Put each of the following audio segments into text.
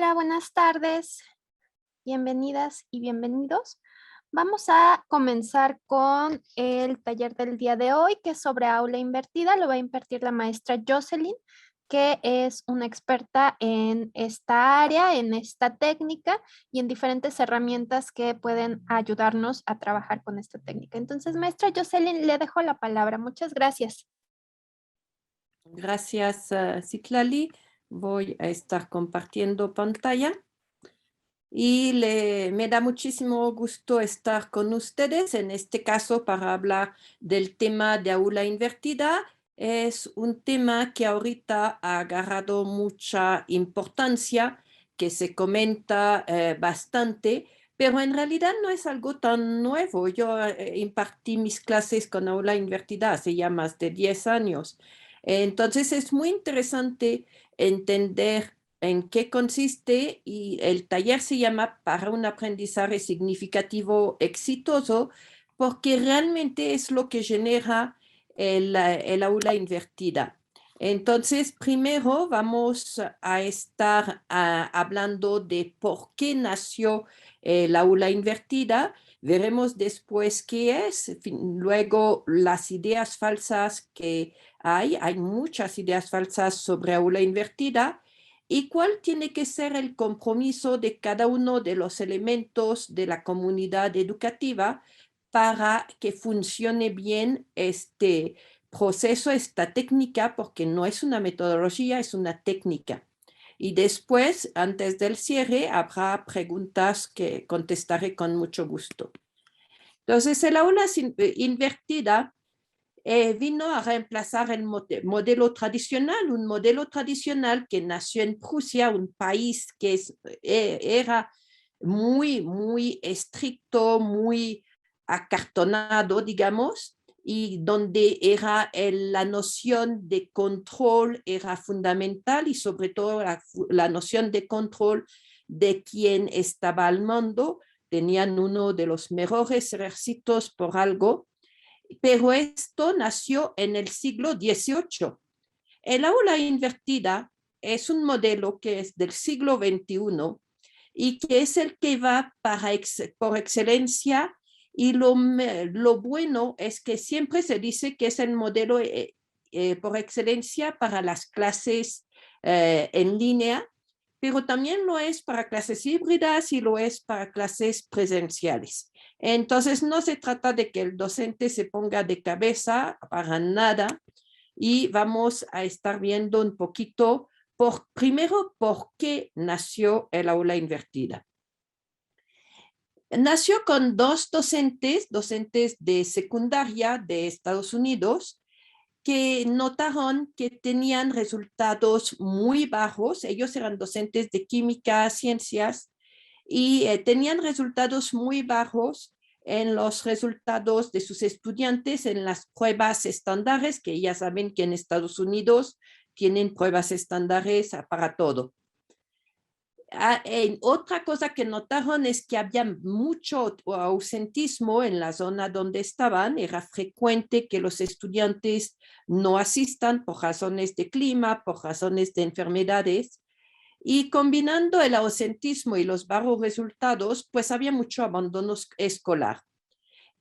Hola, buenas tardes. Bienvenidas y bienvenidos. Vamos a comenzar con el taller del día de hoy, que es sobre aula invertida. Lo va a impartir la maestra Jocelyn, que es una experta en esta área, en esta técnica y en diferentes herramientas que pueden ayudarnos a trabajar con esta técnica. Entonces, maestra Jocelyn, le dejo la palabra. Muchas gracias. Gracias, Citlali. Voy a estar compartiendo pantalla y me da muchísimo gusto estar con ustedes, en este caso para hablar del tema de aula invertida. Es un tema que ahorita ha agarrado mucha importancia, que se comenta bastante, pero en realidad no es algo tan nuevo. Yo impartí mis clases con aula invertida hace ya más de 10 años. Entonces es muy interesante entender en qué consiste, y el taller se llama Para un aprendizaje significativo exitoso, porque realmente es lo que genera el aula invertida. Entonces, primero vamos a estar hablando de por qué nació el aula invertida. Veremos después qué es, luego las ideas falsas que hay muchas ideas falsas sobre aula invertida, y cuál tiene que ser el compromiso de cada uno de los elementos de la comunidad educativa para que funcione bien este proceso, esta técnica, porque no es una metodología, es una técnica. Y después, antes del cierre, habrá preguntas que contestaré con mucho gusto. Entonces, el aula invertida vino a reemplazar el modelo tradicional, un modelo tradicional que nació en Prusia, un país que era muy estricto, muy acartonado, digamos, y donde la noción de control era fundamental, y sobre todo la noción de control de quien estaba al mando. Tenían uno de los mejores ejércitos por algo, pero esto nació en el siglo XVIII. El aula invertida es un modelo que es del siglo XXI y que es el que va por excelencia, y lo bueno es que siempre se dice que es el modelo por excelencia para las clases en línea, pero también lo es para clases híbridas y lo es para clases presenciales. Entonces, no se trata de que el docente se ponga de cabeza para nada, y vamos a estar viendo un poquito, primero, por qué nació el aula invertida. Nació con dos docentes de secundaria de Estados Unidos, que notaron que tenían resultados muy bajos. Ellos eran docentes de química, ciencias, y tenían resultados muy bajos en los resultados de sus estudiantes en las pruebas estándares, que ya saben que en Estados Unidos tienen pruebas estándares para todo. Otra cosa que notaron es que había mucho ausentismo en la zona donde estaban. Era frecuente que los estudiantes no asistan por razones de clima, por razones de enfermedades. Y combinando el ausentismo y los bajos resultados, pues había mucho abandono escolar.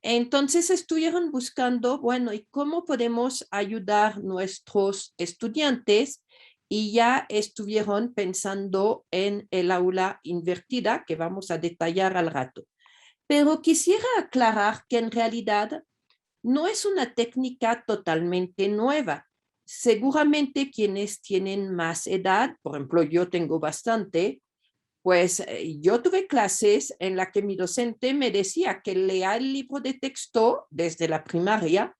Entonces estuvieron buscando, bueno, ¿y cómo podemos ayudar a nuestros estudiantes? Y ya estuvieron pensando en el aula invertida, que vamos a detallar al rato. Pero quisiera aclarar que en realidad no es una técnica totalmente nueva. Seguramente quienes tienen más edad, por ejemplo, yo tengo bastante, pues yo tuve clases en las que mi docente me decía que lea el libro de texto desde la primaria,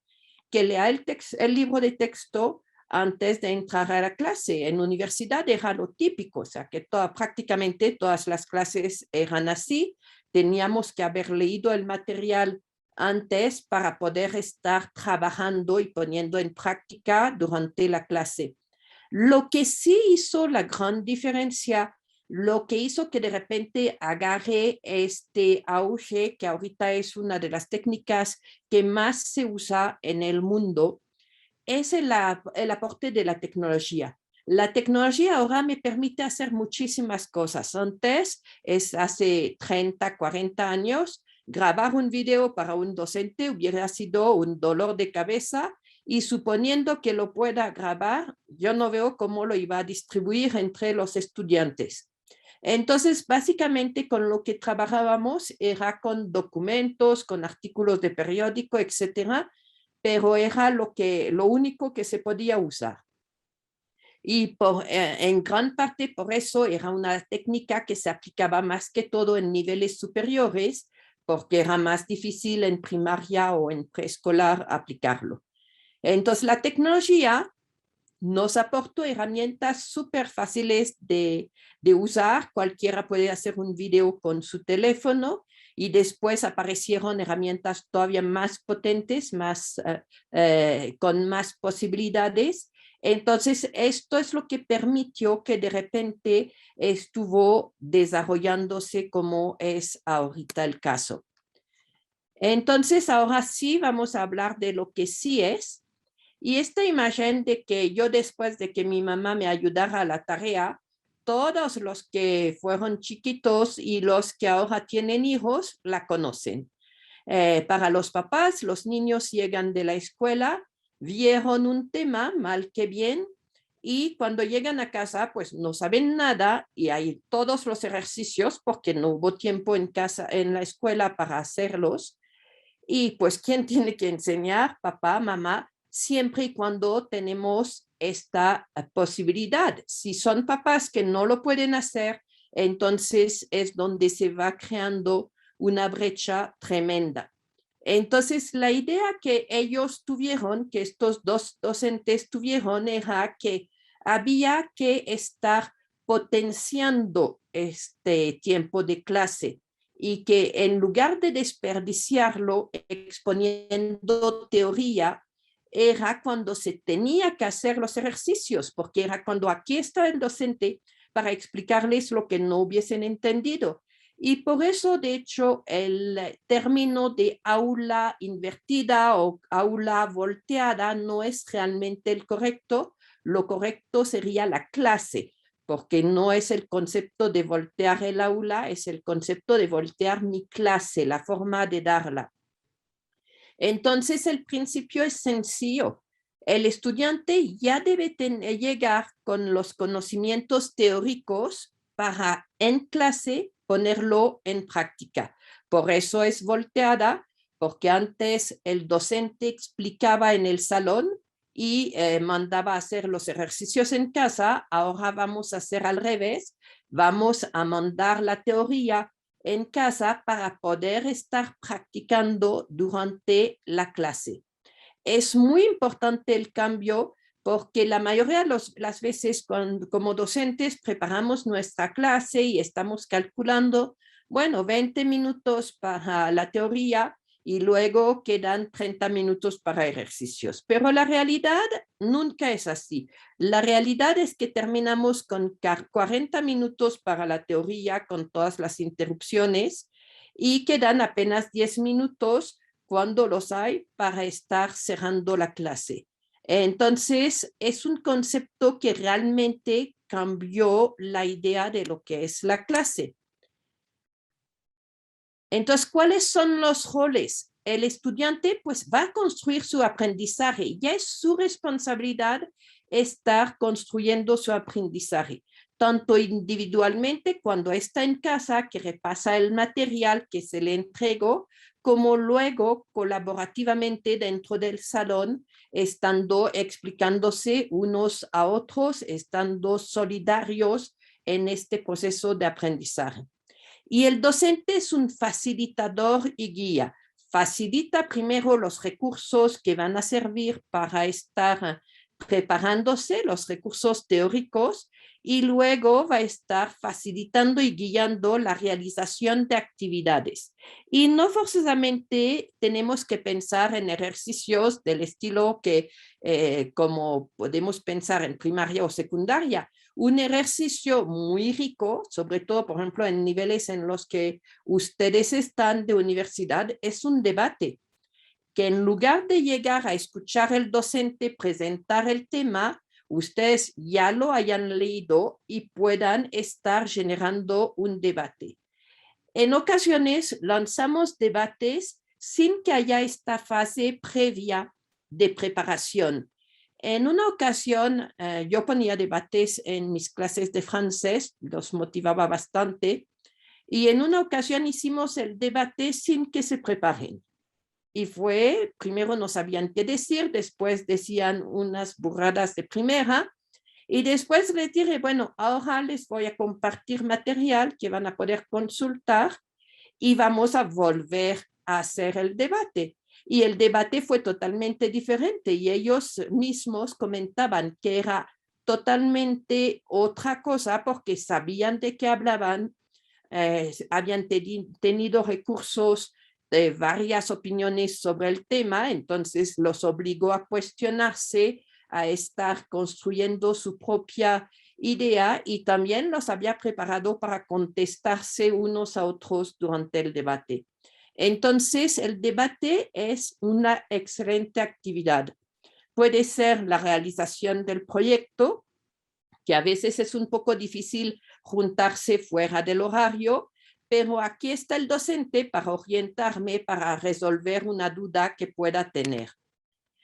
que lea el libro de texto antes de entrar a la clase. En universidad era lo típico, o sea que prácticamente todas las clases eran así. Teníamos que haber leído el material antes para poder estar trabajando y poniendo en práctica durante la clase. Lo que sí hizo la gran diferencia, lo que hizo que de repente agarre este auge, que ahorita es una de las técnicas que más se usa en el mundo, es el aporte de la tecnología. La tecnología ahora me permite hacer muchísimas cosas. Antes, hace 30, 40 años, grabar un video para un docente hubiera sido un dolor de cabeza y suponiendo que lo pueda grabar, yo no veo cómo lo iba a distribuir entre los estudiantes. Entonces, básicamente con lo que trabajábamos era con documentos, con artículos de periódico, etcétera, pero era lo único que se podía usar. Y en gran parte por eso era una técnica que se aplicaba más que todo en niveles superiores, porque era más difícil en primaria o en preescolar aplicarlo. Entonces, la tecnología nos aportó herramientas súper fáciles de usar. Cualquiera puede hacer un video con su teléfono y después aparecieron herramientas todavía más potentes, con más posibilidades. Entonces, esto es lo que permitió que de repente estuvo desarrollándose como es ahorita el caso. Entonces, ahora sí vamos a hablar de lo que sí es. Y esta imagen de que yo después de que mi mamá me ayudara a la tarea, todos los que fueron chiquitos y los que ahora tienen hijos la conocen. Para los papás, los niños llegan de la escuela, vieron un tema, mal que bien, y cuando llegan a casa, pues no saben nada y hay todos los ejercicios porque no hubo tiempo en casa, en la escuela para hacerlos. Y pues, ¿quién tiene que enseñar? Papá, mamá, siempre y cuando tenemos esta posibilidad. Si son papás que no lo pueden hacer, entonces es donde se va creando una brecha tremenda. Entonces, la idea que ellos tuvieron, que estos dos docentes tuvieron, era que había que estar potenciando este tiempo de clase y que en lugar de desperdiciarlo exponiendo teoría, era cuando se tenía que hacer los ejercicios, porque era cuando aquí estaba el docente para explicarles lo que no hubiesen entendido. Y por eso, de hecho, el término de aula invertida o aula volteada no es realmente el correcto. Lo correcto sería la clase, porque no es el concepto de voltear el aula, es el concepto de voltear mi clase, la forma de darla. Entonces, el principio es sencillo. El estudiante ya debe llegar con los conocimientos teóricos para en clase ponerlo en práctica. Por eso es volteada, porque antes el docente explicaba en el salón y mandaba a hacer los ejercicios en casa. Ahora vamos a hacer al revés. Vamos a mandar la teoría en casa para poder estar practicando durante la clase. Es muy importante el cambio porque la mayoría de las veces como docentes preparamos nuestra clase y estamos calculando, bueno, 20 minutos para la teoría y luego quedan 30 minutos para ejercicios. Pero la realidad nunca es así. La realidad es que terminamos con 40 minutos para la teoría con todas las interrupciones y quedan apenas 10 minutos cuando los hay para estar cerrando la clase. Entonces, es un concepto que realmente cambió la idea de lo que es la clase. Entonces, ¿cuáles son los roles? El estudiante pues va a construir su aprendizaje. Ya es su responsabilidad estar construyendo su aprendizaje, tanto individualmente cuando está en casa, que repasa el material que se le entregó, como luego colaborativamente dentro del salón, estando explicándose unos a otros, estando solidarios en este proceso de aprendizaje. Y el docente es un facilitador y guía. Facilita primero los recursos que van a servir para estar preparándose, los recursos teóricos, y luego va a estar facilitando y guiando la realización de actividades. Y no forzosamente tenemos que pensar en ejercicios del estilo que, como podemos pensar en primaria o secundaria, un ejercicio muy rico, sobre todo, por ejemplo, en niveles en los que ustedes están de universidad, es un debate que en lugar de llegar a escuchar al docente presentar el tema, ustedes ya lo hayan leído y puedan estar generando un debate. En ocasiones lanzamos debates sin que haya esta fase previa de preparación. En una ocasión, yo ponía debates en mis clases de francés, los motivaba bastante, y en una ocasión hicimos el debate sin que se preparen. Y fue, primero no sabían qué decir, después decían unas burradas de primera, y después les dije, bueno, ahora les voy a compartir material que van a poder consultar y vamos a volver a hacer el debate. Y el debate fue totalmente diferente y ellos mismos comentaban que era totalmente otra cosa porque sabían de qué hablaban, habían tenido recursos de varias opiniones sobre el tema, entonces los obligó a cuestionarse, a estar construyendo su propia idea y también los había preparado para contestarse unos a otros durante el debate. Entonces, el debate es una excelente actividad. Puede ser la realización del proyecto, que a veces es un poco difícil juntarse fuera del horario, pero aquí está el docente para orientarme, para resolver una duda que pueda tener.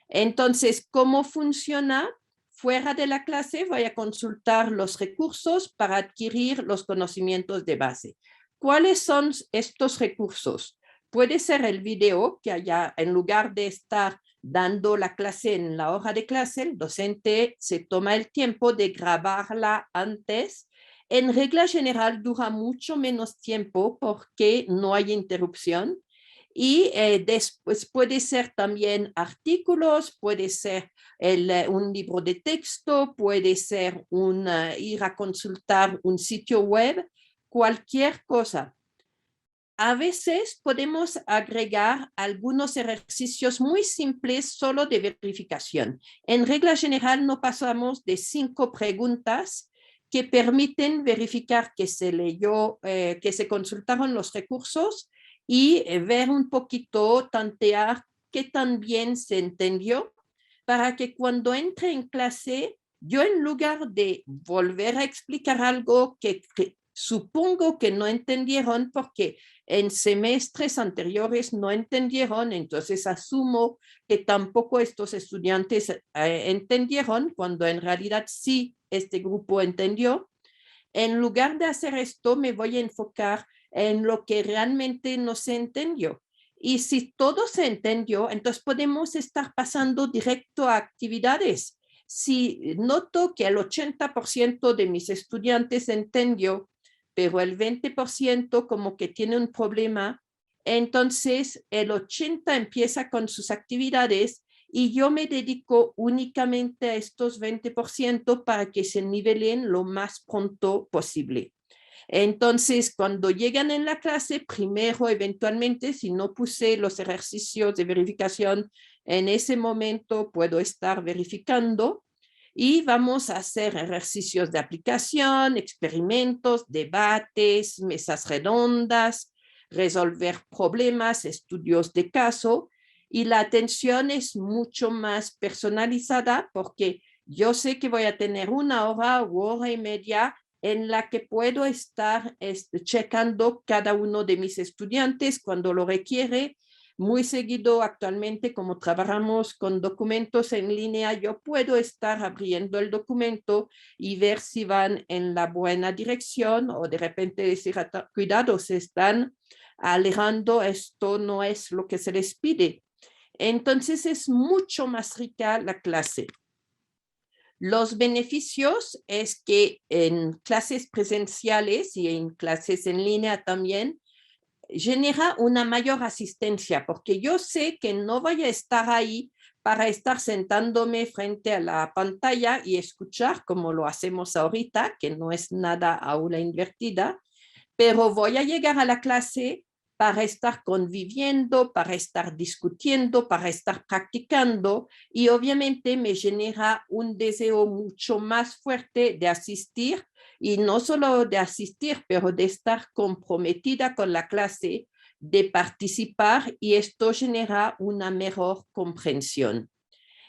Entonces, ¿cómo funciona? Fuera de la clase voy a consultar los recursos para adquirir los conocimientos de base. ¿Cuáles son estos recursos? Puede ser el video, que haya, en lugar de estar dando la clase en la hora de clase, el docente se toma el tiempo de grabarla antes. En regla general dura mucho menos tiempo porque no hay interrupción. Y después puede ser también artículos, puede ser un libro de texto, puede ser ir a consultar un sitio web, cualquier cosa. A veces podemos agregar algunos ejercicios muy simples solo de verificación. En regla general no pasamos de 5 preguntas que permiten verificar que se leyó, que se consultaron los recursos y ver un poquito, tantear qué tan bien se entendió para que cuando entre en clase, yo en lugar de volver a explicar algo que supongo que no entendieron porque en semestres anteriores no entendieron, entonces asumo que tampoco estos estudiantes entendieron cuando en realidad sí este grupo entendió. En lugar de hacer esto, me voy a enfocar en lo que realmente no se entendió. Y si todo se entendió, entonces podemos estar pasando directo a actividades. Si noto que el 80% de mis estudiantes entendió, pero el 20% como que tiene un problema, entonces el 80% empieza con sus actividades y yo me dedico únicamente a estos 20% para que se nivelen lo más pronto posible. Entonces, cuando llegan en la clase, primero, eventualmente, si no puse los ejercicios de verificación en ese momento, puedo estar verificando y vamos a hacer ejercicios de aplicación, experimentos, debates, mesas redondas, resolver problemas, estudios de caso, y la atención es mucho más personalizada porque yo sé que voy a tener 1 hora u hora y media en la que puedo estar checando cada uno de mis estudiantes cuando lo requiere. Muy seguido actualmente, como trabajamos con documentos en línea, yo puedo estar abriendo el documento y ver si van en la buena dirección o de repente decir, cuidado, se están alejando, esto no es lo que se les pide. Entonces es mucho más rica la clase. Los beneficios es que en clases presenciales y en clases en línea también genera una mayor asistencia, porque yo sé que no voy a estar ahí para estar sentándome frente a la pantalla y escuchar como lo hacemos ahorita, que no es nada aula invertida, pero voy a llegar a la clase para estar conviviendo, para estar discutiendo, para estar practicando y obviamente me genera un deseo mucho más fuerte de asistir y no solo de asistir, pero de estar comprometida con la clase, de participar y esto genera una mejor comprensión.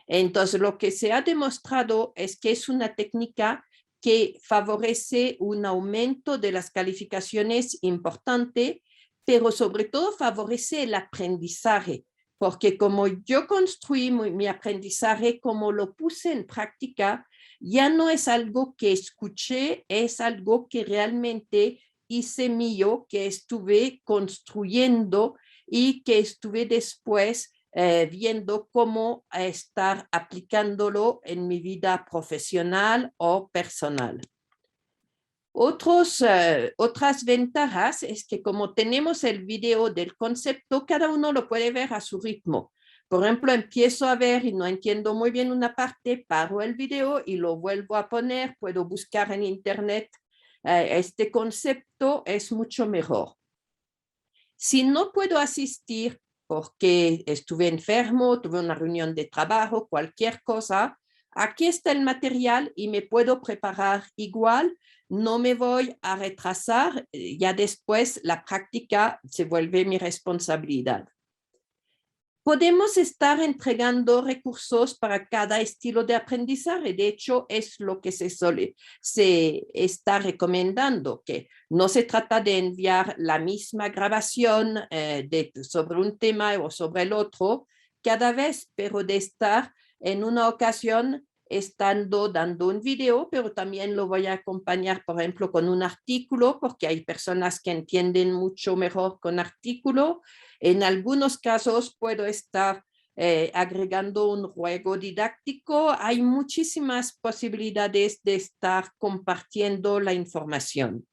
Entonces, lo que se ha demostrado es que es una técnica que favorece un aumento de las calificaciones importante, pero sobre todo favorece el aprendizaje, porque como yo construí mi aprendizaje, como lo puse en práctica, ya no es algo que escuché, es algo que realmente hice mío, que estuve construyendo y que estuve después viendo cómo estar aplicándolo en mi vida profesional o personal. Otras ventajas es que como tenemos el video del concepto, cada uno lo puede ver a su ritmo. Por ejemplo, empiezo a ver y no entiendo muy bien una parte, paro el video y lo vuelvo a poner, puedo buscar en internet. Este concepto es mucho mejor. Si no puedo asistir porque estuve enfermo, tuve una reunión de trabajo, cualquier cosa, aquí está el material y me puedo preparar igual, no me voy a retrasar, ya después la práctica se vuelve mi responsabilidad. Podemos estar entregando recursos para cada estilo de aprendizaje. De hecho, es lo que se está recomendando, que no se trata de enviar la misma grabación sobre un tema o sobre el otro cada vez, pero de estar en una ocasión dando un video, pero también lo voy a acompañar, por ejemplo, con un artículo, porque hay personas que entienden mucho mejor con artículo. En algunos casos puedo estar agregando un juego didáctico. Hay muchísimas posibilidades de estar compartiendo la información.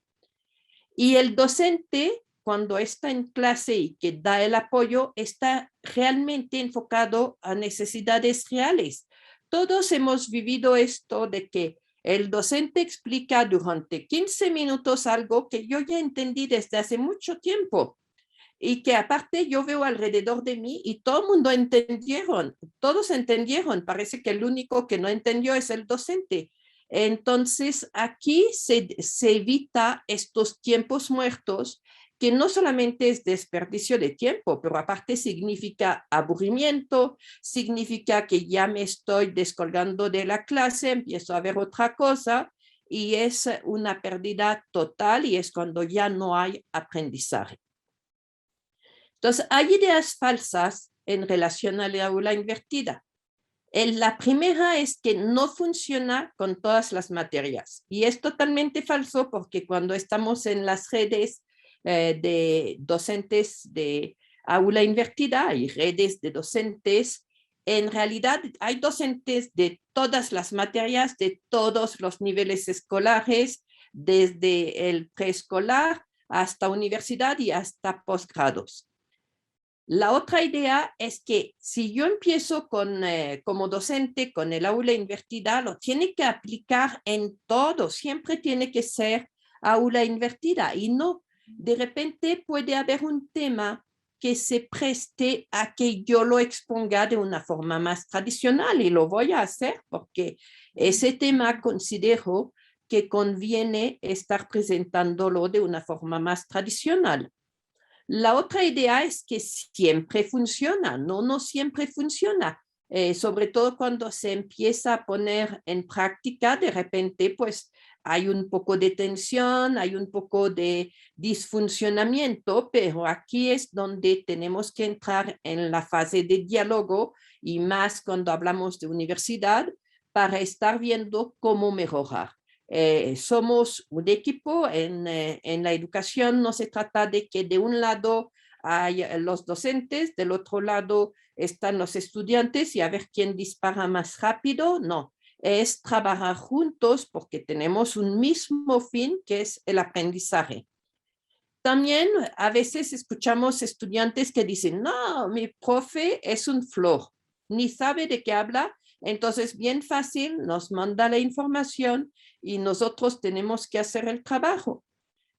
Y el docente, cuando está en clase y que da el apoyo, está realmente enfocado a necesidades reales. Todos hemos vivido esto de que el docente explica durante 15 minutos algo que yo ya entendí desde hace mucho tiempo y que aparte yo veo alrededor de mí y todo el mundo entendieron, todos entendieron, parece que el único que no entendió es el docente. Entonces aquí se evita estos tiempos muertos, que no solamente es desperdicio de tiempo, pero aparte significa aburrimiento, significa que ya me estoy descolgando de la clase, empiezo a ver otra cosa y es una pérdida total y es cuando ya no hay aprendizaje. Entonces, hay ideas falsas en relación a la aula invertida. La primera es que no funciona con todas las materias. Y es totalmente falso porque cuando estamos en las redes de docentes de aula invertida, hay redes de docentes, en realidad hay docentes de todas las materias, de todos los niveles escolares, desde el preescolar hasta universidad y hasta posgrados. La otra idea es que si yo empiezo como docente con el aula invertida, lo tiene que aplicar en todo, siempre tiene que ser aula invertida y no, de repente puede haber un tema que se preste a que yo lo exponga de una forma más tradicional y lo voy a hacer porque ese tema considero que conviene estar presentándolo de una forma más tradicional. La otra idea es que siempre funciona, no siempre funciona. Sobre todo cuando se empieza a poner en práctica, de repente pues hay un poco de tensión, hay un poco de disfuncionamiento, pero aquí es donde tenemos que entrar en la fase de diálogo y más cuando hablamos de universidad para estar viendo cómo mejorar. Somos un equipo en la educación, no se trata de que de un lado hay los docentes, del otro lado están los estudiantes y a ver quién dispara más rápido, no, es trabajar juntos porque tenemos un mismo fin que es el aprendizaje. También a veces escuchamos estudiantes que dicen, no, mi profe es un flor, ni sabe de qué habla, entonces bien fácil nos manda la información y nosotros tenemos que hacer el trabajo.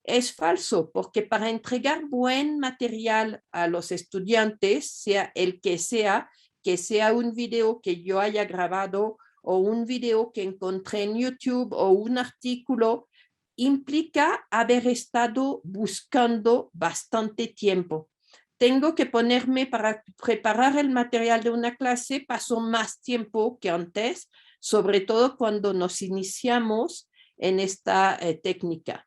Es falso, porque para entregar buen material a los estudiantes, sea el que sea un video que yo haya grabado o un video que encontré en YouTube o un artículo, implica haber estado buscando bastante tiempo. tengo que ponerme para preparar el material de una clase, paso más tiempo que antes, sobre todo cuando nos iniciamos en esta técnica.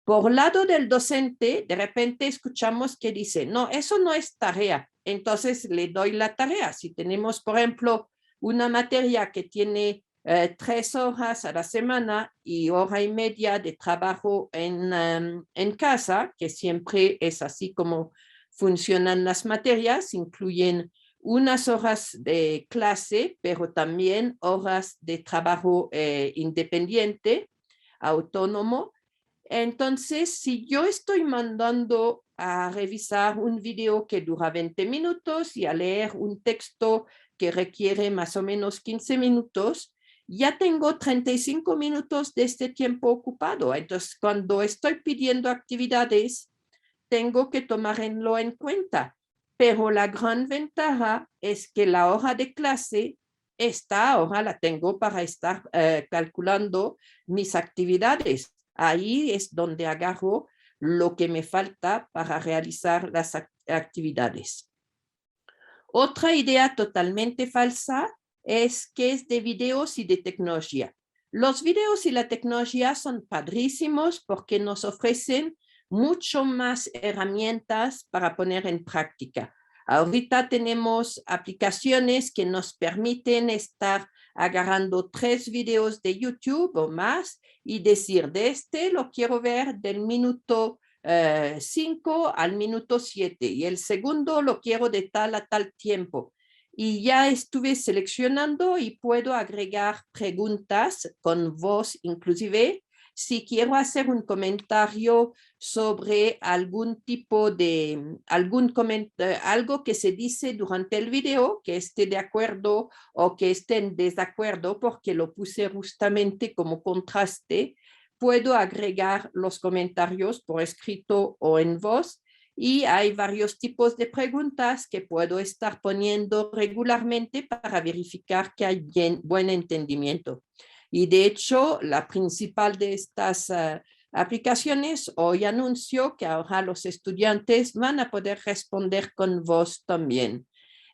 Por lado del docente, de repente escuchamos que dice, no, eso no es tarea. Entonces le doy la tarea. Si tenemos, por ejemplo, una materia que tiene 3 horas a la semana y 1 hora y media de trabajo en casa, que siempre es así como funcionan las materias, incluyen unas horas de clase, pero también horas de trabajo independiente, autónomo. Entonces, si yo estoy mandando a revisar un video que dura 20 minutos y a leer un texto que requiere más o menos 15 minutos, ya tengo 35 minutos de este tiempo ocupado. Entonces, cuando estoy pidiendo actividades, tengo que tomarlo en cuenta. Pero la gran ventaja es que la hora de clase, esta hora la tengo para estar calculando mis actividades. Ahí es donde agarro lo que me falta para realizar las actividades. Otra idea totalmente falsa es que es de videos y de tecnología. Los videos y la tecnología son padrísimos porque nos ofrecen mucho más herramientas para poner en práctica. Ahorita tenemos aplicaciones que nos permiten estar agarrando 3 videos de YouTube o más y decir, de este lo quiero ver del minuto 5 al minuto 7 y el segundo lo quiero de tal a tal tiempo. Y ya estuve seleccionando y puedo agregar preguntas con voz inclusive si quiero hacer un comentario sobre algún tipo de, algo que se dice durante el video, que esté de acuerdo o que esté en desacuerdo, porque lo puse justamente como contraste. Puedo agregar los comentarios por escrito o en voz y hay varios tipos de preguntas que puedo estar poniendo regularmente para verificar que hay buen entendimiento. Y de hecho, la principal de estas aplicaciones hoy anunció que ahora los estudiantes van a poder responder con voz también.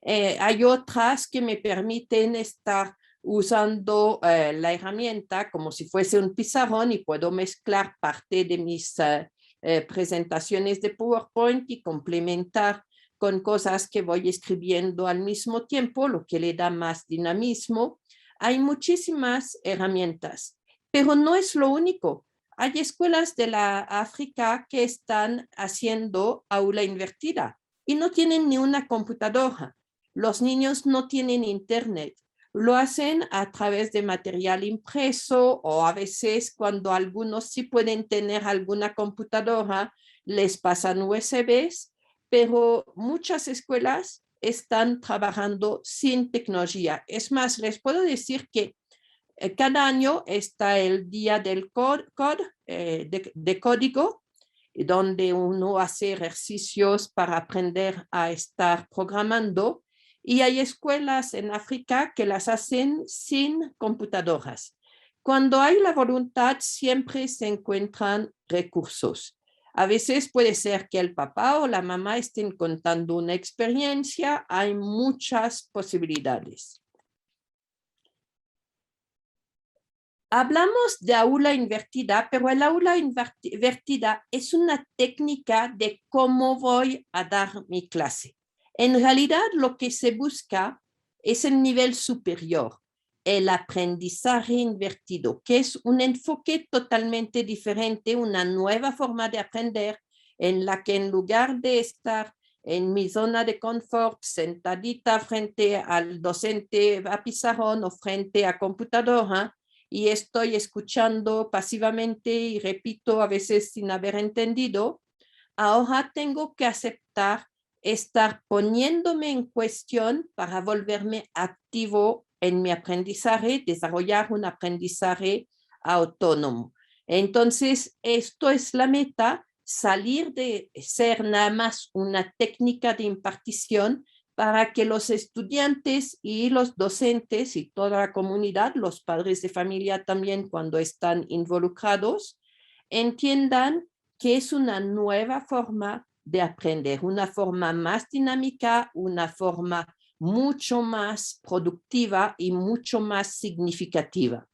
Hay otras que me permiten estar usando la herramienta como si fuese un pizarrón y puedo mezclar parte de mis presentaciones de PowerPoint y complementar con cosas que voy escribiendo al mismo tiempo, lo que le da más dinamismo. Hay muchísimas herramientas, pero no es lo único. Hay escuelas de la África que están haciendo aula invertida y no tienen ni una computadora. Los niños no tienen internet. Lo hacen a través de material impreso o a veces cuando algunos sí pueden tener alguna computadora, les pasan USBs, pero muchas escuelas están trabajando sin tecnología. Es más, les puedo decir que cada año está el día del de código, donde uno hace ejercicios para aprender a estar programando. Y hay escuelas en África que las hacen sin computadoras. Cuando hay la voluntad, siempre se encuentran recursos. A veces puede ser que el papá o la mamá estén contando una experiencia. Hay muchas posibilidades. Hablamos de aula invertida, pero el aula invertida es una técnica de cómo voy a dar mi clase. En realidad, lo que se busca es el nivel superior, el aprendizaje invertido, que es un enfoque totalmente diferente, una nueva forma de aprender en la que en lugar de estar en mi zona de confort, sentadita frente al docente a pizarrón o frente a computadora, y estoy escuchando pasivamente y repito a veces sin haber entendido, ahora tengo que aceptar estar poniéndome en cuestión para volverme activo en mi aprendizaje, desarrollar un aprendizaje autónomo. Entonces, esto es la meta, salir de ser nada más una técnica de impartición para que los estudiantes y los docentes y toda la comunidad, los padres de familia también cuando están involucrados, entiendan que es una nueva forma de aprender, una forma más dinámica, una forma mucho más productiva y mucho más significativa.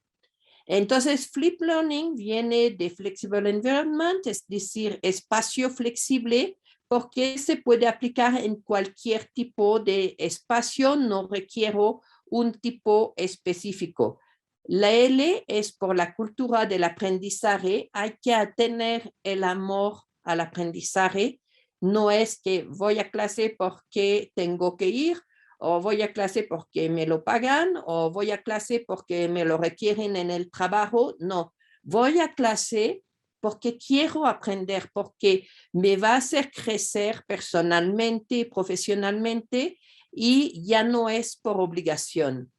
Entonces, Flip Learning viene de Flexible Environment, es decir, espacio flexible, porque se puede aplicar en cualquier tipo de espacio, no requiero un tipo específico. La L es por la cultura del aprendizaje, hay que tener el amor al aprendizaje, no es que voy a clase porque tengo que ir, o voy a clase porque me lo pagan, o voy a clase porque me lo requieren en el trabajo. No, voy a clase porque quiero aprender, porque me va a hacer crecer personalmente, profesionalmente, y ya no es por obligación.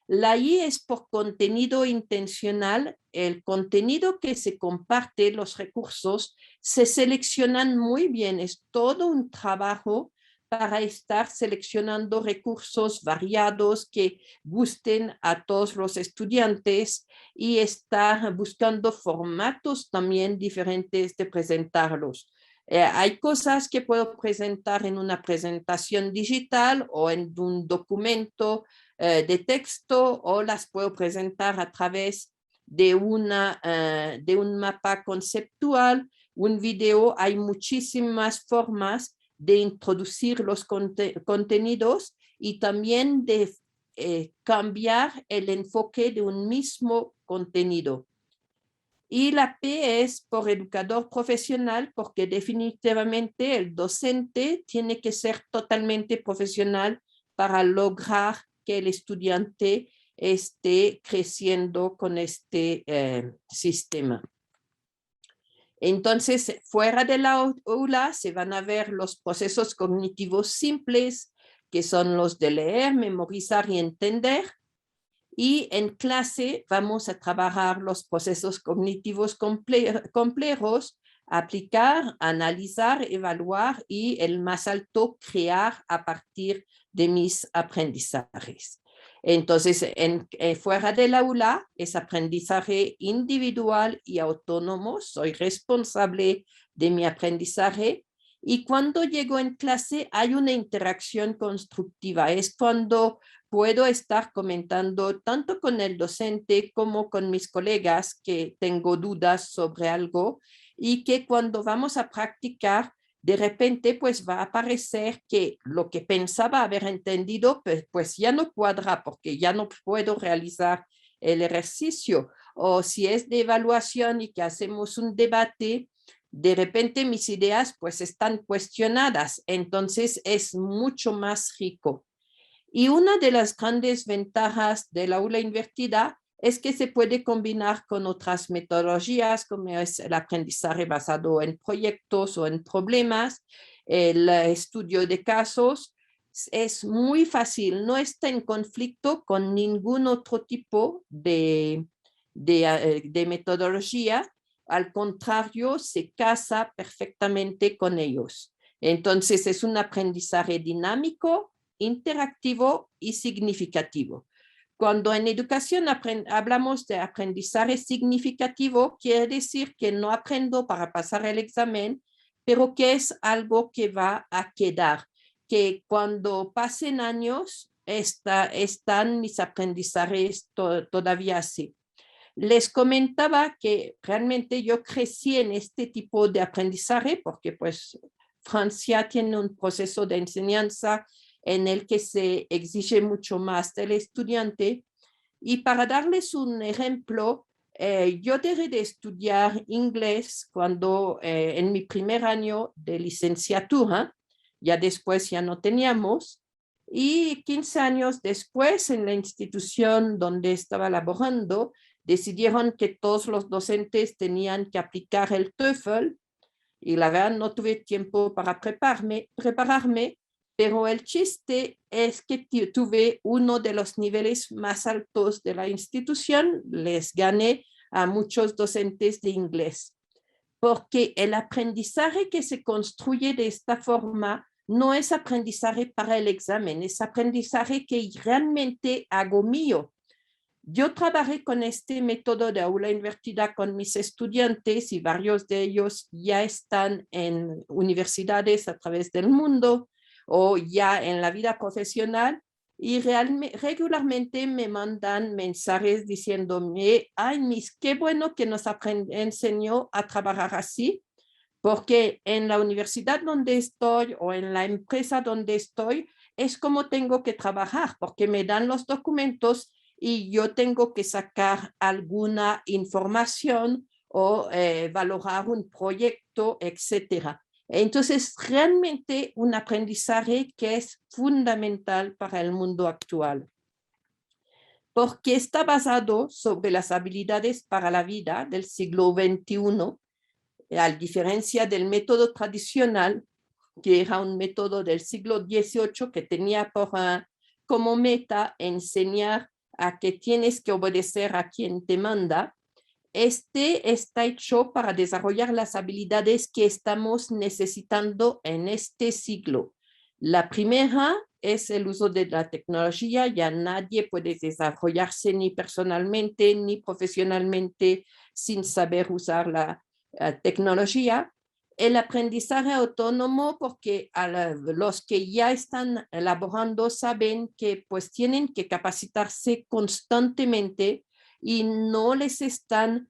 La I es por contenido intencional. El contenido que se comparte, los recursos, se seleccionan muy bien. Es todo un trabajo para estar seleccionando recursos variados que gusten a todos los estudiantes y estar buscando formatos también diferentes de presentarlos. Hay cosas que puedo presentar en una presentación digital o en un documento de texto, o las puedo presentar a través de un mapa conceptual, un video. Hay muchísimas formas de introducir los contenidos y también de cambiar el enfoque de un mismo contenido. Y la P es por educador profesional, porque definitivamente el docente tiene que ser totalmente profesional para lograr que el estudiante esté creciendo con este sistema. Entonces, fuera de la aula se van a ver los procesos cognitivos simples, que son los de leer, memorizar y entender. Y en clase vamos a trabajar los procesos cognitivos complejos, aplicar, analizar, evaluar y el más alto, crear a partir de mis aprendizajes. Entonces, fuera del aula es aprendizaje individual y autónomo, soy responsable de mi aprendizaje. Y cuando llego en clase hay una interacción constructiva, es cuando puedo estar comentando tanto con el docente como con mis colegas que tengo dudas sobre algo, y que cuando vamos a practicar, de repente pues va a aparecer que lo que pensaba haber entendido pues ya no cuadra porque ya no puedo realizar el ejercicio. O si es de evaluación y que hacemos un debate, de repente mis ideas pues están cuestionadas, entonces es mucho más rico. Y una de las grandes ventajas del aula invertida es que se puede combinar con otras metodologías, como es el aprendizaje basado en proyectos o en problemas, el estudio de casos. Es muy fácil, no está en conflicto con ningún otro tipo de metodología. Al contrario, se casa perfectamente con ellos. Entonces, es un aprendizaje dinámico, interactivo y significativo. Cuando en educación hablamos de aprendizaje significativo, quiere decir que no aprendo para pasar el examen, pero que es algo que va a quedar, que cuando pasen años están mis aprendizajes todavía así. Les comentaba que realmente yo crecí en este tipo de aprendizaje porque pues Francia tiene un proceso de enseñanza en el que se exige mucho más del estudiante. Y para darles un ejemplo, yo dejé de estudiar inglés cuando en mi primer año de licenciatura, ya después ya no teníamos, y 15 años después en la institución donde estaba laborando, decidieron que todos los docentes tenían que aplicar el TOEFL, y la verdad no tuve tiempo para prepararme, pero el chiste es que tuve uno de los niveles más altos de la institución, les gané a muchos docentes de inglés, porque el aprendizaje que se construye de esta forma no es aprendizaje para el examen, es aprendizaje que realmente hago mío. Yo trabajé con este método de aula invertida con mis estudiantes y varios de ellos ya están en universidades a través del mundo o ya en la vida profesional y regularmente me mandan mensajes diciéndome, ay, Miss, qué bueno que nos enseñó a trabajar así, porque en la universidad donde estoy o en la empresa donde estoy es como tengo que trabajar, porque me dan los documentos y yo tengo que sacar alguna información o valorar un proyecto, etcétera. Entonces, realmente un aprendizaje que es fundamental para el mundo actual, porque está basado sobre las habilidades para la vida del siglo XXI, a diferencia del método tradicional, que era un método del siglo XVIII que tenía como meta enseñar a que tienes que obedecer a quien te manda. Este está hecho para desarrollar las habilidades que estamos necesitando en este siglo. La primera es el uso de la tecnología. Ya nadie puede desarrollarse ni personalmente ni profesionalmente sin saber usar la tecnología. El aprendizaje autónomo, porque los que ya están elaborando saben que pues tienen que capacitarse constantemente y no les están,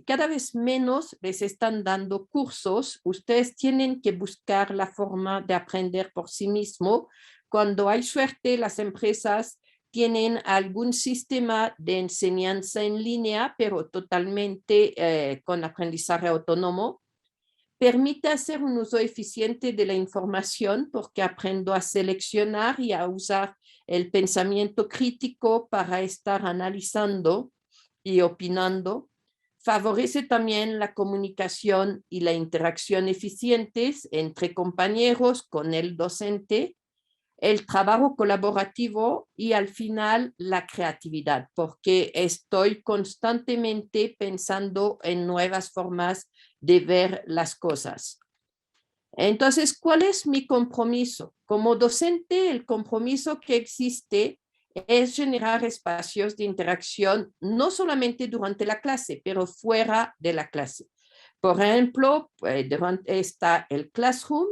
cada vez menos les están dando cursos. Ustedes tienen que buscar la forma de aprender por sí mismo. Cuando hay suerte, las empresas tienen algún sistema de enseñanza en línea, pero totalmente con aprendizaje autónomo. Permite hacer un uso eficiente de la información porque aprendo a seleccionar y a usar el pensamiento crítico para estar analizando y opinando. Favorece también la comunicación y la interacción eficientes entre compañeros con el docente, el trabajo colaborativo y al final la creatividad, porque estoy constantemente pensando en nuevas formas de ver las cosas. Entonces, ¿cuál es mi compromiso? Como docente, el compromiso que existe es generar espacios de interacción, no solamente durante la clase, pero fuera de la clase. Por ejemplo, está el Classroom,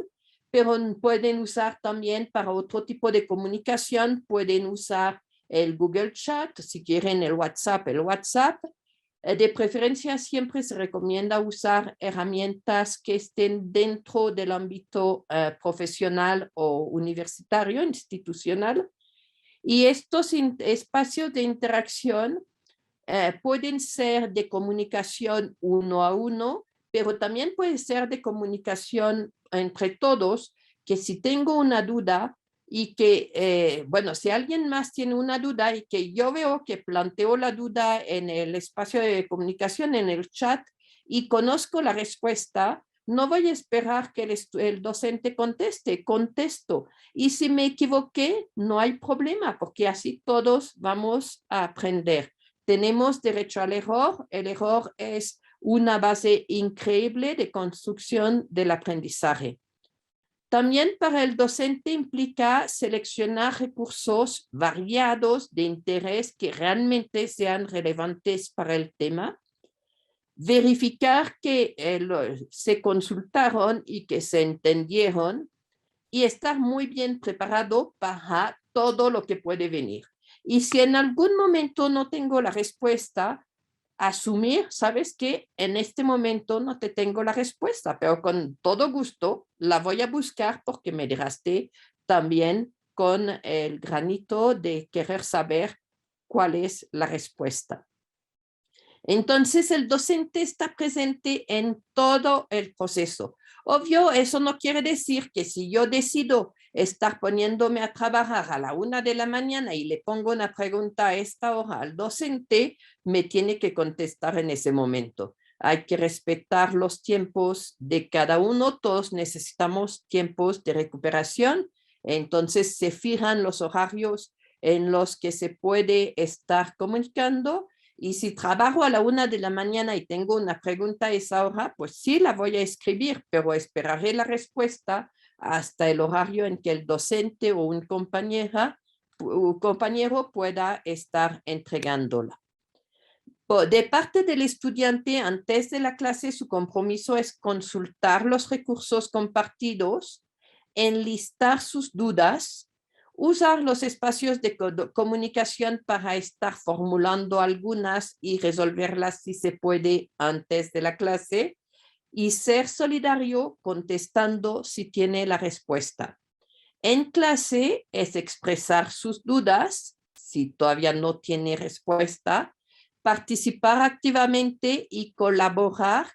pero pueden usar también para otro tipo de comunicación, pueden usar el Google Chat, si quieren el WhatsApp. De preferencia, siempre se recomienda usar herramientas que estén dentro del ámbito profesional o universitario, institucional. Y estos espacios de interacción pueden ser de comunicación uno a uno, pero también puede ser de comunicación entre todos, que si tengo una duda y que, bueno, si alguien más tiene una duda y que yo veo que planteo la duda en el espacio de comunicación, en el chat, y conozco la respuesta, no voy a esperar que el docente conteste, contesto. Y si me equivoqué, no hay problema, porque así todos vamos a aprender. Tenemos derecho al error. El error es una base increíble de construcción del aprendizaje. También para el docente implica seleccionar recursos variados de interés que realmente sean relevantes para el tema, verificar que se consultaron y que se entendieron y estar muy bien preparado para todo lo que puede venir. Y si en algún momento no tengo la respuesta, asumir, sabes que en este momento no te tengo la respuesta, pero con todo gusto la voy a buscar porque me dejaste también con el granito de querer saber cuál es la respuesta. Entonces, el docente está presente en todo el proceso. Obvio, eso no quiere decir que si yo decido estar poniéndome a trabajar a la 1 de la mañana y le pongo una pregunta a esta hora al docente, me tiene que contestar en ese momento. Hay que respetar los tiempos de cada uno. Todos necesitamos tiempos de recuperación. Entonces, se fijan los horarios en los que se puede estar comunicando. Y si trabajo a la 1 de la mañana y tengo una pregunta a esa hora, pues sí la voy a escribir, pero esperaré la respuesta hasta el horario en que el docente o un compañera compañero pueda estar entregándola. De parte del estudiante, antes de la clase, su compromiso es consultar los recursos compartidos, enlistar sus dudas, usar los espacios de comunicación para estar formulando algunas y resolverlas si se puede antes de la clase, y ser solidario contestando si tiene la respuesta. En clase es expresar sus dudas, si todavía no tiene respuesta, participar activamente y colaborar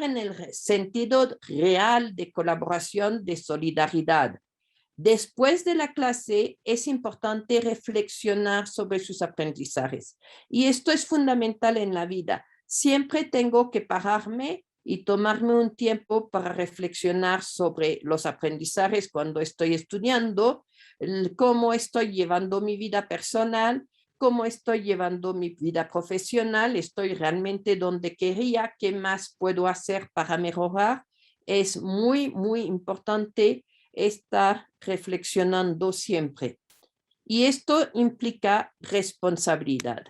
en el sentido real de colaboración, de solidaridad. Después de la clase es importante reflexionar sobre sus aprendizajes y esto es fundamental en la vida. Siempre tengo que pararme y tomarme un tiempo para reflexionar sobre los aprendizajes cuando estoy estudiando, cómo estoy llevando mi vida personal, cómo estoy llevando mi vida profesional, estoy realmente donde quería, qué más puedo hacer para mejorar. Es muy, muy importante estar reflexionando siempre. Y esto implica responsabilidad.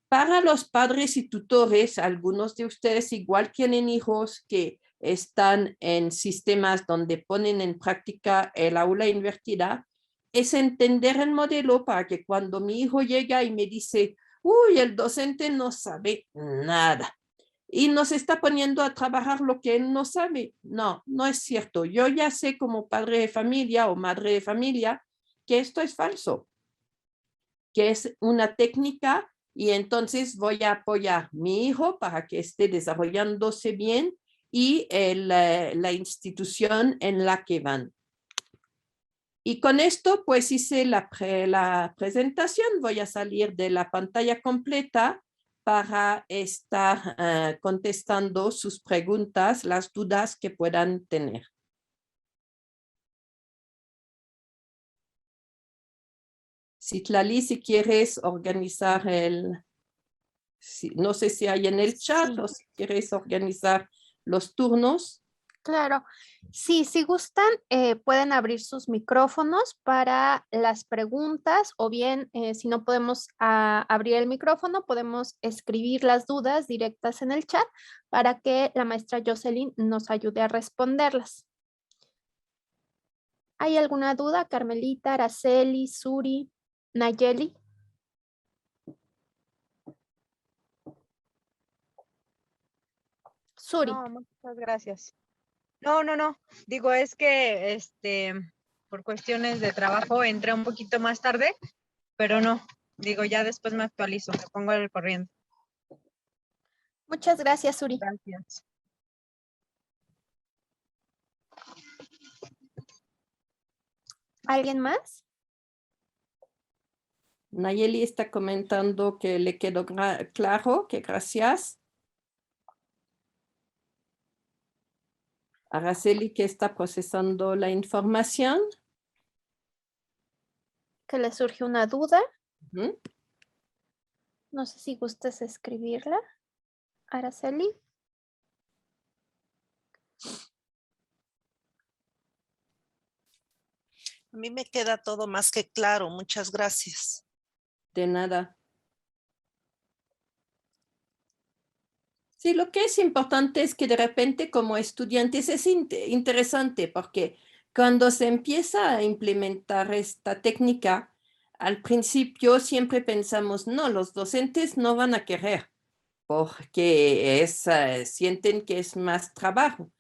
Para los padres y tutores, algunos de ustedes igual tienen hijos que están en sistemas donde ponen en práctica el aula invertida, es entender el modelo para que cuando mi hijo llega y me dice, uy, el docente no sabe nada y nos está poniendo a trabajar lo que él no sabe. No, no es cierto. Yo ya sé como padre de familia o madre de familia que esto es falso, que es una técnica y entonces voy a apoyar a mi hijo para que esté desarrollándose bien y la institución en la que van. Y con esto pues hice la presentación. Voy a salir de la pantalla completa para estar contestando sus preguntas, las dudas que puedan tener. Citlali, si quieres organizar no sé si hay en el chat Sí. o si quieres organizar los turnos. Claro, sí, si gustan, pueden abrir sus micrófonos para las preguntas o bien si no podemos abrir el micrófono, podemos escribir las dudas directas en el chat para que la maestra Jocelyn nos ayude a responderlas. ¿Hay alguna duda, Carmelita, Araceli, Suri, Nayeli? Suri. No, muchas gracias. No, no, no. Digo, es que por cuestiones de trabajo entré un poquito más tarde, pero no. Digo, ya después me actualizo, me pongo al corriente. Muchas gracias, Suri. Gracias. ¿Alguien más? Nayeli está comentando que le quedó claro, que gracias. Araceli que está procesando la información. Que le surge una duda. Uh-huh. No sé si gustes escribirla, Araceli. A mí me queda todo más que claro. Muchas gracias. De nada. Sí, lo que es importante es que de repente como estudiantes es interesante porque cuando se empieza a implementar esta técnica, al principio siempre pensamos, no, los docentes no van a querer porque sienten que es más trabajo.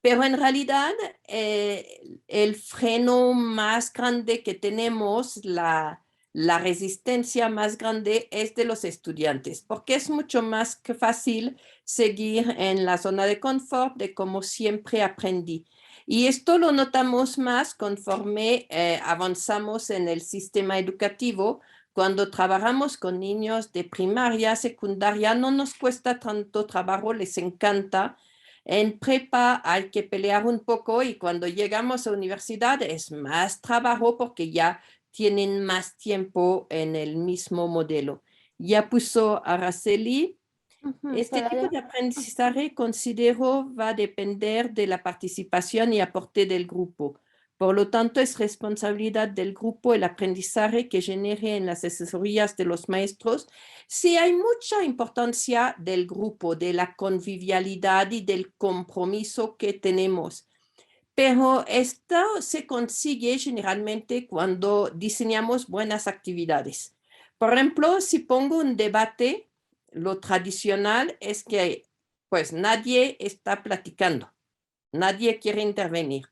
Pero en realidad el freno más grande que tenemos, la resistencia más grande es de los estudiantes, porque es mucho más fácil seguir en la zona de confort de como siempre aprendí. Y esto lo notamos más conforme avanzamos en el sistema educativo. Cuando trabajamos con niños de primaria, secundaria, no nos cuesta tanto trabajo, les encanta. En prepa hay que pelear un poco y cuando llegamos a universidad es más trabajo porque ya tienen más tiempo en el mismo modelo. Ya puso Araceli. Este tipo de aprendizaje considero va a depender de la participación y aporte del grupo. Por lo tanto, es responsabilidad del grupo el aprendizaje que genere en las asesorías de los maestros. Sí, hay mucha importancia del grupo, de la convivialidad y del compromiso que tenemos. Pero esto se consigue generalmente cuando diseñamos buenas actividades. Por ejemplo, si pongo un debate, lo tradicional es que pues nadie está platicando, nadie quiere intervenir.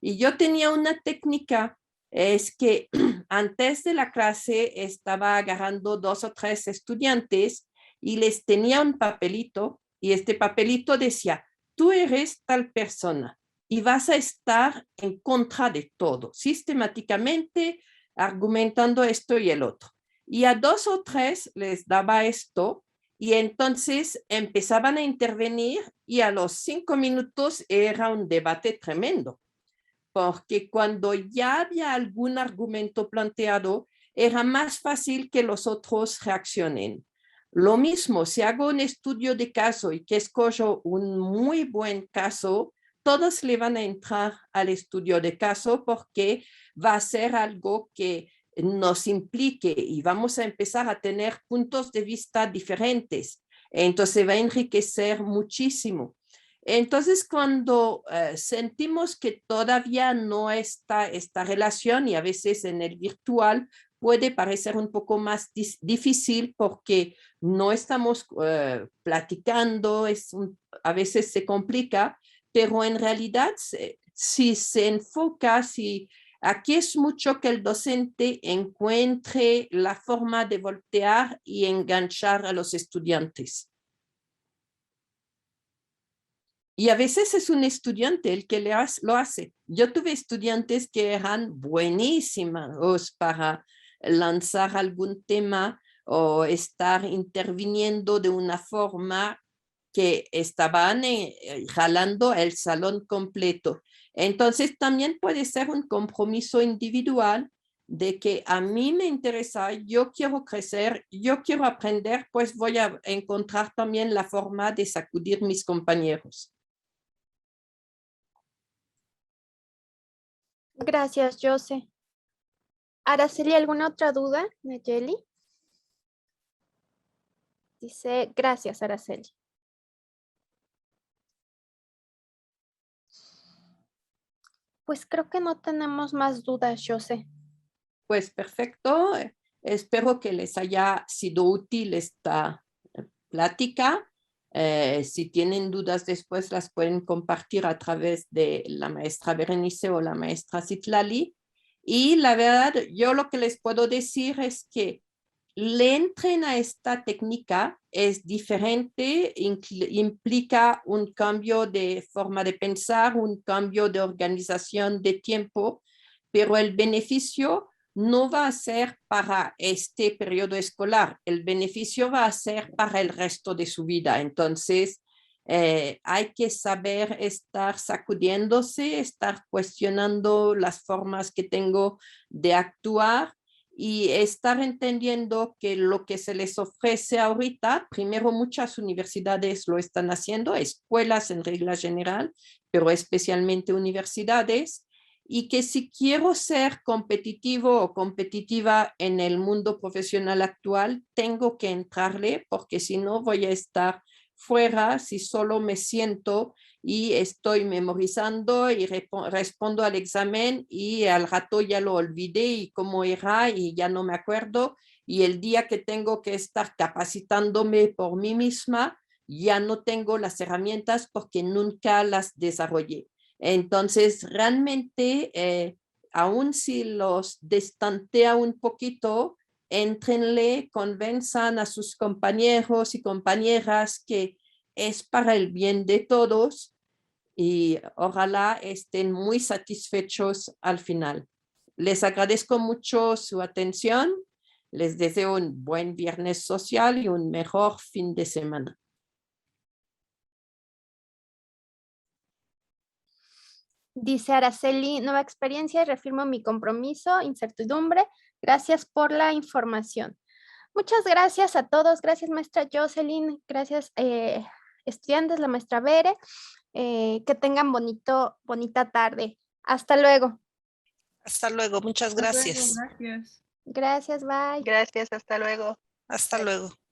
Y yo tenía una técnica, es que antes de la clase estaba agarrando 2 o 3 estudiantes y les tenía un papelito y este papelito decía, tú eres tal persona y vas a estar en contra de todo, sistemáticamente argumentando esto y el otro. Y a 2 o 3 les daba esto y entonces empezaban a intervenir y a los 5 minutos era un debate tremendo, porque cuando ya había algún argumento planteado, era más fácil que los otros reaccionen. Lo mismo, si hago un estudio de caso y que escojo un muy buen caso, todos le van a entrar al estudio de caso porque va a ser algo que nos implique y vamos a empezar a tener puntos de vista diferentes. Entonces va a enriquecer muchísimo. Entonces, cuando sentimos que todavía no está esta relación y a veces en el virtual puede parecer un poco más difícil porque no estamos platicando, a veces se complica, pero en realidad si se enfoca, si aquí es mucho que el docente encuentre la forma de voltear y enganchar a los estudiantes. Y a veces es un estudiante el que lo hace. Yo tuve estudiantes que eran buenísimos para lanzar algún tema o estar interviniendo de una forma que estaban jalando el salón completo. Entonces también puede ser un compromiso individual de que a mí me interesa, yo quiero crecer, yo quiero aprender, pues voy a encontrar también la forma de sacudir mis compañeros. Gracias, Jose. Araceli, ¿alguna otra duda, Nayeli? Dice, gracias, Araceli. Pues creo que no tenemos más dudas, Jose. Pues perfecto. Espero que les haya sido útil esta plática. Si tienen dudas después las pueden compartir a través de la maestra Berenice o la maestra Citlali. Y la verdad, yo lo que les puedo decir es que le entren a esta técnica, es diferente, implica un cambio de forma de pensar, un cambio de organización de tiempo, pero el beneficio no va a ser para este periodo escolar, el beneficio va a ser para el resto de su vida. Entonces, hay que saber estar sacudiéndose, estar cuestionando las formas que tengo de actuar y estar entendiendo que lo que se les ofrece ahorita, primero muchas universidades lo están haciendo, escuelas en regla general, pero especialmente universidades, y que si quiero ser competitivo o competitiva en el mundo profesional actual, tengo que entrarle porque si no voy a estar fuera si solo me siento y estoy memorizando y respondo al examen y al rato ya lo olvidé y cómo era y ya no me acuerdo, y el día que tengo que estar capacitándome por mí misma ya no tengo las herramientas porque nunca las desarrollé. Entonces realmente aun si los destantea un poquito, éntrenle, convenzan a sus compañeros y compañeras que es para el bien de todos y ojalá estén muy satisfechos al final. Les agradezco mucho su atención. Les deseo un buen viernes social y un mejor fin de semana. Dice Araceli, nueva experiencia y reafirmo mi compromiso, incertidumbre. Gracias por la información. Muchas gracias a todos. Gracias, maestra Jocelyn. Gracias, estudiantes, la maestra Bere. Que tengan bonita tarde. Hasta luego. Hasta luego. Muchas Hasta luego, gracias. gracias. Gracias, bye. Gracias, hasta luego. Hasta luego.